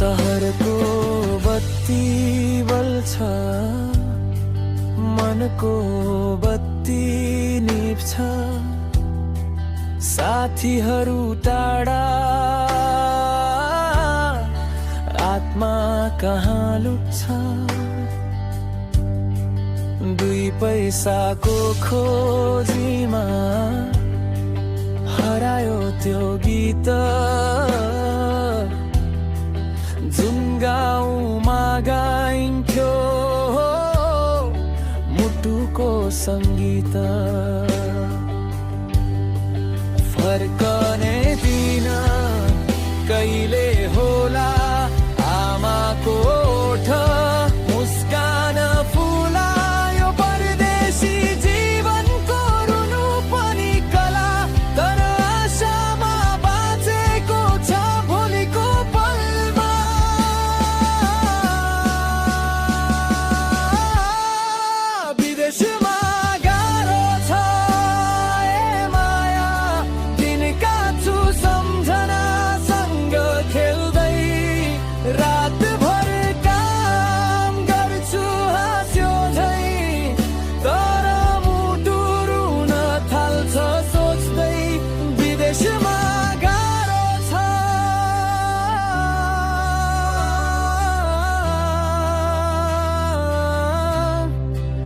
सहरको बत्ती बल्छ, मनको बत्ती निप्छ, साथीहरू टाढा, आत्मा कहाँ लुक्छ। दुई पैसाको खोजीमा हरायो त्यो गीत, जुन गाउँमा गाइन्थ्यो मुटुको सङ्गीत। फर्क